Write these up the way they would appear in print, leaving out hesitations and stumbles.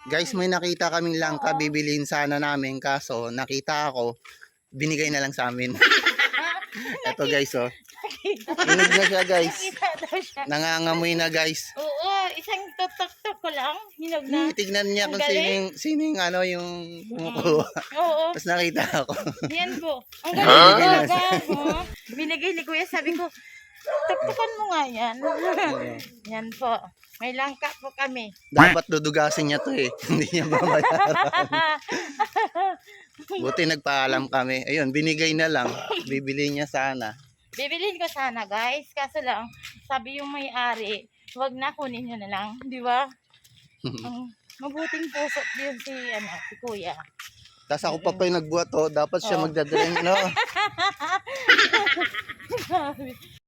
Guys, may nakita kaming langka, bibiliin sana namin, kaso nakita ako, binigay na lang sa amin. Ito guys, oh. Hinog na siya guys. Nakita daw siya. Nangangamoy na guys. Oo, isang tutok-tok ko lang. Hinog na. Tignan niya Ang kung galing. sino yung ano, yung kumukuha. Oo. Tapos nakita ako. Yan po. Ang galing talaga. Oh. Binigay ni Kuya, sabi ko, tuktukan mo nga yan. Yan po. May langka po kami. Dapat dudugasin niya to eh. Hindi niya babayaran. Buti nagpaalam kami. Ayun, binigay na lang. Bibili niya sana. Bibilhin ko sana guys. Kaso lang, sabi yung may-ari, huwag na, kunin nyo na lang. Di ba? Mabuting puso din si Kuya. Tapos ako pa yung nagbuhat to. Dapat siya magdadaling, no?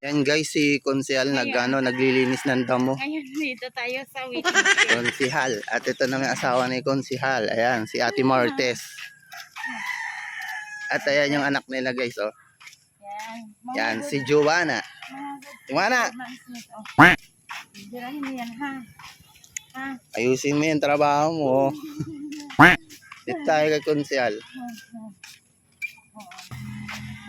Yan guys, si Konsehal naglilinis ng damo. Ngayon dito tayo sa witness. Konsehal. At ito na may asawa ni Konsehal. Ayan, si Ate Martes. At ayan yung anak nila guys, oh. Yan, si Joanna. Joanna! Dirahin mo yan, ha? Ha? Ayusin mo yung trabaho mo. Dito tayo kay Konsehal.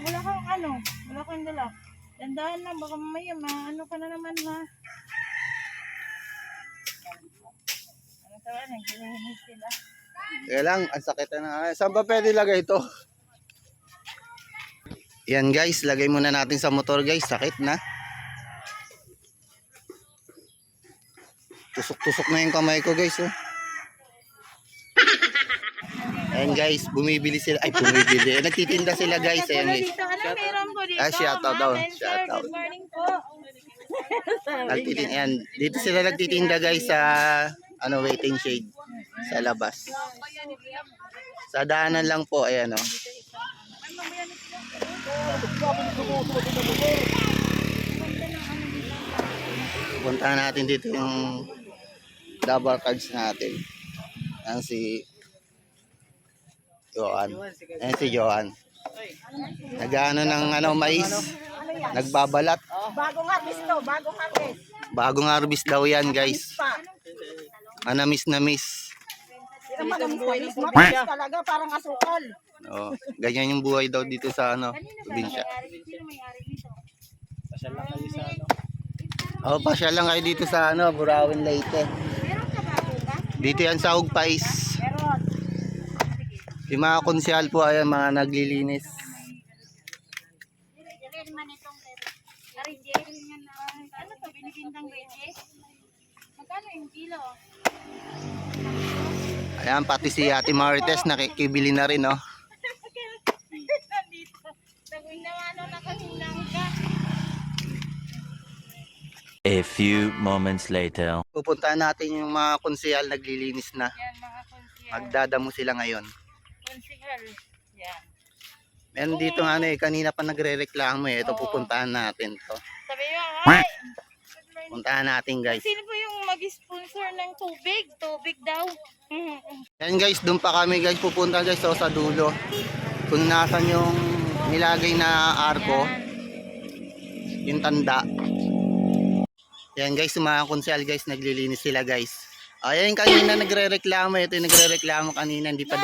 Wala kang dala. Dandahan lang, baka mamaya ano ka na naman, ha? Ano tawa, naglilinis sila. Kaya lang, ang sakit na. Saan ba pwede lagay ito? Yan guys, lagay muna natin sa motor guys. Sakit na. Tusok-tusok na yung kamay ko guys, oh. Ayan guys, bumibili sila. Ay, bumibili. Nagtitinda sila guys. Ayan guys. Ano meron po dito? Shoutout daw. Ma'am and sir, Shoutout. good morning po. Nagtitinda. Ayan. Dito sila nagtitinda guys sa waiting shade. Sa labas. Sa daanan lang po. Ayan, oh. Puntahan natin dito yung double cards natin. Ayan si Johan. Ayan si Johan. Nag-ano ng mais. Nagbabalat. Bagong harvest to, bagong harvest. Bagong harvest daw yan guys. Manamis na miss. Matamis talaga, parang asukal. Oh, ganyan yung buhay daw dito sa probinsya. Sino may-ari dito? Oh, pasyal lang kayo dito sa Burawin Leyte. Meron ka bago ka? Dito yan sa Ugpais. Meron. Yung mga konsehal po ayan, mga naglilinis. Diyan man itong karindye. Ano to, binibintang rete? Magkano yung kilo? Ayan, pati si Ate Marites nakikibili na rin, oh. Dito. Sabi naman na kanilang ka. A few moments later. Pupuntahan natin yung mga konsehal naglilinis na. Yan mga konsihal. Magdadamo sila ngayon. Konsihal. Yan. Meron dito nga kanina pa nagre-reklamo eh. Ito pupuntahan natin to. Sabi mo, ay! Puntahan natin guys. Sino po yung mag-sponsor ng tubig? Tubig daw. Yan guys, doon pa kami guys pupunta guys sa dulo. Kung nasan yung nilagay na arko, yung tanda. Yan guys, yung mga konsehal guys, naglilinis sila guys. Ayan kanina nagre-reklamo, ito yung nagre-reklamo kanina, hindi pa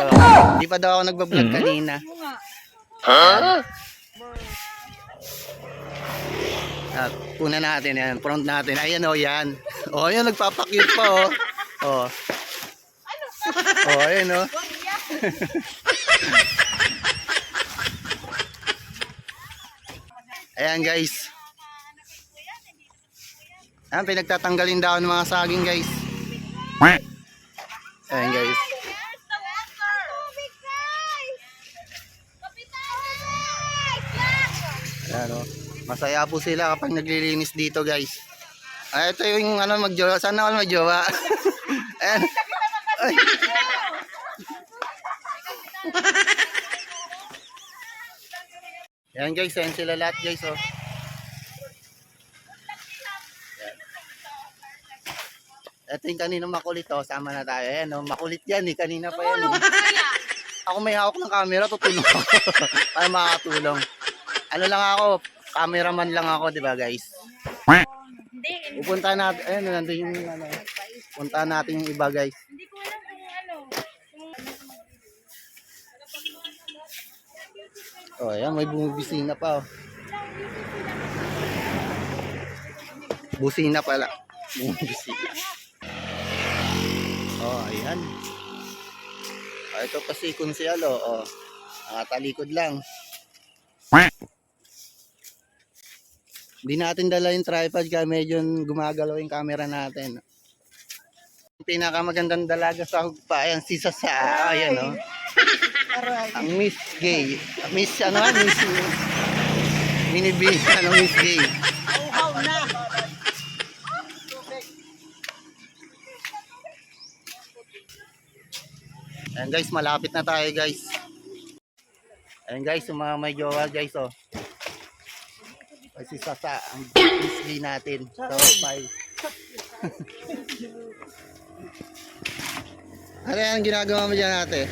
daw ako nagba-vlog kanina. At una natin yan, front natin. Ayan oh, yan. Oh, ayan nagpapakyut pa oh. Oh. Oh, ayan oh. Ayan guys. Ayan, pinagtatanggalin daw ng mga saging guys. Ayan guys. Ayan o. Masaya po sila kapag naglilinis dito guys. Ay, ito yung magjowa. Sana ako magjowa. Ayan. Ay. Ayan guys, ayan sila lahat guys oh. Ito yung kanina makulit oh, sama na tayo. Ayan oh, makulit yan eh, kanina pa yan. Ako may hawak ng camera, tutulong ako. Para makakatulong. Ano lang ako, cameraman lang ako, di ba guys? Hindi. Pupunta natin, ayun, nandun yung puntahan natin yung iba guys. Hindi ko alam kung Oh, ayan, may bumibisina pa. Oh. Busina pala. Bumibisina. Oh, ayan. Oh, ito pa si Kunsyalo. Oh, nakatalikod lang. Hindi natin dala yung tripod kaya medyo gumagalaw yung camera natin. Pinakamagandang dalaga sa hugpa, ayan, si Sasa. Ayan, oh. Ang Miss Gay. Miss, ano nga, Miss Minibi, ano, Miss Gay. Ayan guys, malapit na tayo guys. Ayan guys, yung mga may jowa guys, oh. Ay, si Sasa, ang Miss Gay natin. So, bye. Ano yan ginagawa mo dyan ate?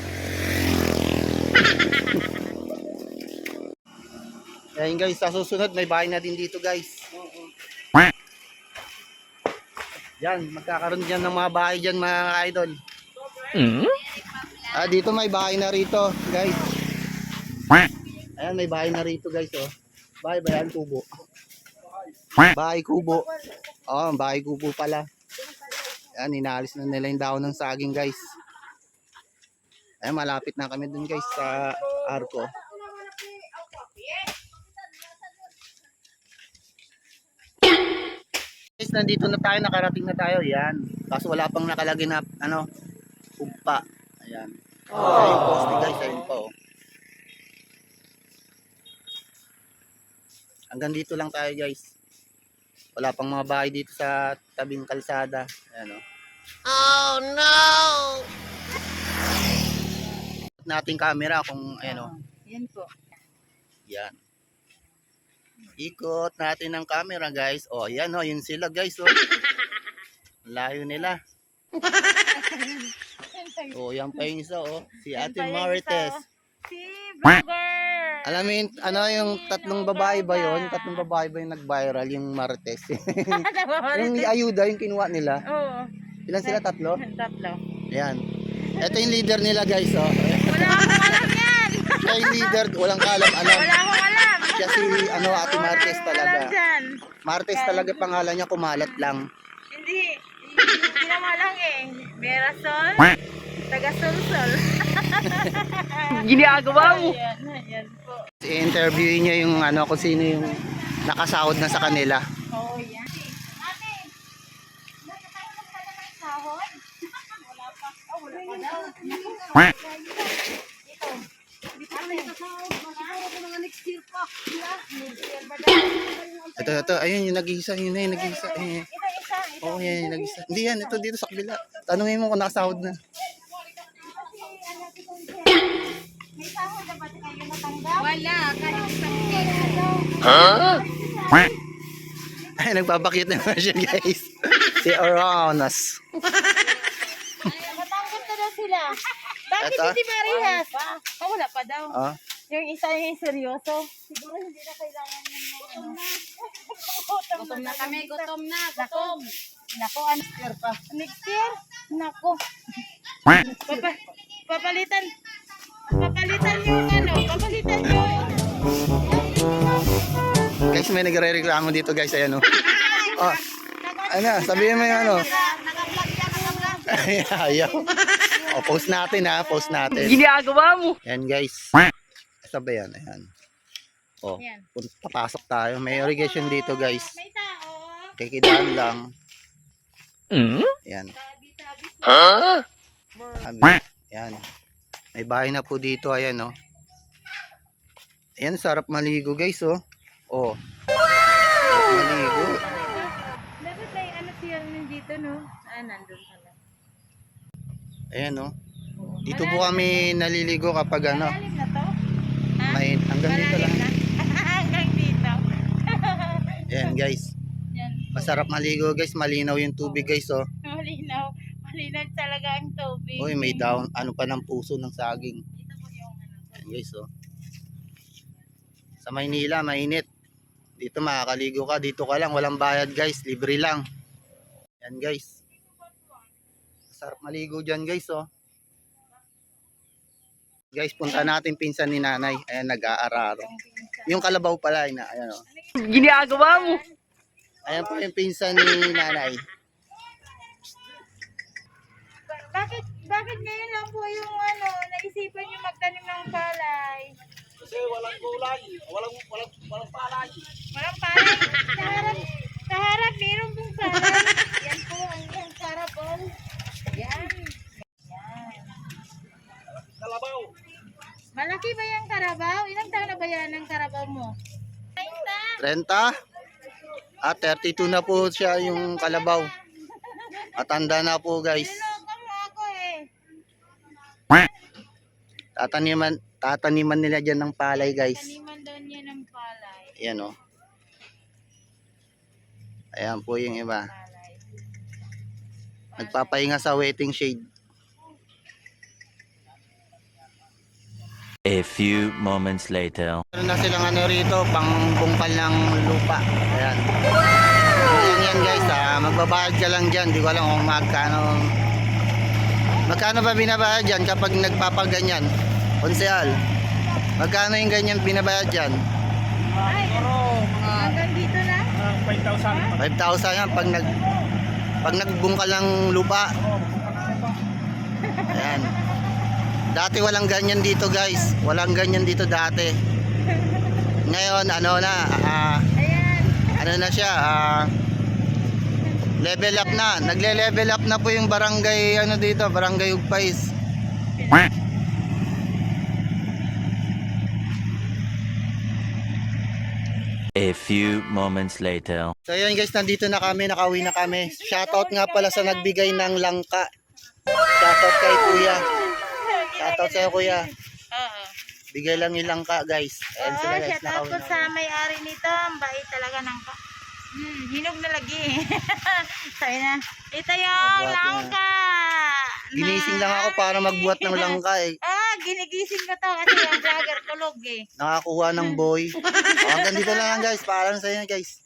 Ayan guys, sa susunod may bahay na din dito guys. Yan, magkakaroon dyan ng mga bahay dyan mga idol. Dito may bahay na rito guys. Ayan, may bahay na rito guys, oh. Bahay ba yan? Kubo. Bahay kubo. Oh, bahay kubo pala. Ayan, inaalis na nila yung daon ng saging guys. Ayan, malapit na kami dun guys sa Arco. Guys, nandito na tayo, nakarating na tayo. Yan. Kaso wala pang nakalagay na ano, ugpa. Ayan. Ayan yung poste guys, ayun po. Hanggang dito lang tayo guys. Wala pang mga bahay dito sa tabing kalsada. Ayan, oh. Oh no! Nating camera kung ayan, oh. Yan po. Yan. Ikot natin ang camera guys. Oh, yan, oh, yun sila guys, oh. Layo nila. Oh, yan pa yung isa, oh. Si Ate Marites. Si Vlogger. Alam mo yung, ano, yung tatlong babae ba yun? Tatlong babae ba yung nag-viral, yung Marites? Yung ayuda, yung kinuha nila. Oo. Ilan sila? Tatlo? Tatlo. Ayan. Ito yung leader nila guys, oh. Wala akong alam yan. Siya yung leader, walang kaalam-alam. Wala akong alam. Siya si, ano, Ate Marites talaga. Alam dyan. Marites talaga pangalan niya, kumalat lang. Hindi. Hindi naman lang eh. Merasol. Taga-sulsol. Ginagawa mo. Ayan. Ayan po. I-interviewin niya yung ano, kung sino yung nakasahod na sa kanila. Oo, yan. Ate, nasa tayo magpala ng sahod? Wala pa. Oh, wala pa daw. Ito. Hindi pa kami sasahod. Masiguro ko mga next year pa. Next year ba daw? Ito, ayun yung nag-iisa, yun na yung nag-iisa. Eh. Ito isa. Ito. Oo, yan yung nag-iisa. Hindi yan, ito dito sa kabila. Tanungin mo kung nakasahod na. May sahod na ba kayo natanggap? Wala. Ay, nagpapakita naman siya guys. Si Oronas. Natanggap na daw sila. Bakit Eto? hindi Marias? Wala pa daw. Oh. Yung isa yung seryoso. Siguro hindi na kailangan yung ano. Gutom na kami, gutom na, gutom. Nako, next year pa. Next year? Nako. Papalitan yung ano, papalitan yung... Guys, may nagre-reklamo dito guys. Ayan, oh. Oh. Ano, sabihin mo yung ano. Naka-vlog yan, naka-vlog. Ayaw. Oh, post natin ha, post natin. Ginagawa mo. Yan guys. Ito ba yan? Ayan. Oh, Yan. papasok tayo. May irrigation dito guys. May tao. Kikidaan lang. Yan. Yan. May bahay na po dito. Ayan, oh. Ayan, sarap maligo guys, oh. Oh. Sarap maligo. Dapat may ano siya nandito, no? Nandun pala. Ayan, oh. Dito po kami naliligo kapag ano. Malalim na to? Ha? May, hanggang dito lang. Malalim na? Hanggang dito. Ayan guys. Yan. Masarap maligo guys. Malinaw yung tubig guys, oh. Malinaw. Malinaw talaga ang tubig. Uy, may down. Ano pa ng puso ng saging. Dito po yung ano. Ayan guys, oh. Sa Maynila, mainit. Dito makakaligo ka. Dito ka lang. Walang bayad guys. Libre lang. Ayan guys. Masarap maligo dyan guys, oh. Guys, punta natin pinsan ni nanay. Ayan, nag-aararo. Yung kalabaw pala, na, ayan o. Ginagawa mo. Ayan po yung pinsan ni nanay. Bakit ngayon lang po yung naisipan yung magtanim ng palay? Kasi walang gulay. Walang palay. Walang palay. Sa harap, meron pong palay. Yan po, ang sarap po. Yan. Kalabaw. Malaki ba yung karabaw? Ilang taon na ba yan ang karabaw mo? 30? 32 na po siya yung kalabaw. Matanda na po guys. Niloko mo ako eh. Tataniman nila dyan ng palay guys. Taniman daw niya ng palay. Ayan o. Ayan po yung iba. Nagpapahinga sa waiting shade. A few moments later. Meron na silang rito, pang bungkal ng lupa. Ayan. Yan guys, magbabayad ka lang dyan. Di ko alam kung magkano. Magkano ba binabayad dyan kapag nagpapaganyan? Konsyal. Magkano yung ganyan binabayad dyan? Ay, hanggang dito na? 5,000 yan pag nagbungkal ng lupa. Ayan. Dati walang ganyan dito guys. Walang ganyan dito dati. Ngayon ano na Ayan. ano na siya level up na. Nagle-level up na po yung barangay dito, barangay Ugpais. A few moments later. So yun guys, nandito na kami, nakauwi na kami. Shoutout nga pala sa nagbigay ng langka. Shoutout kay kuya. Shoutout sa'yo kuya. Oo. Bigay lang yung langka guys. Ayan sila guys, Shout out nakauwi po na. sa may-ari nito. Ang bait talaga ng hinog na lagi. Sabi na, ito yung Magbuhat langka. Ginising lang ako para magbuhat ng langka eh. Ginigising ko to kasi yung vlogger tulog eh. Nakakuha ng boy. Hanggang dito lang yan guys. Paalam sa inyo guys.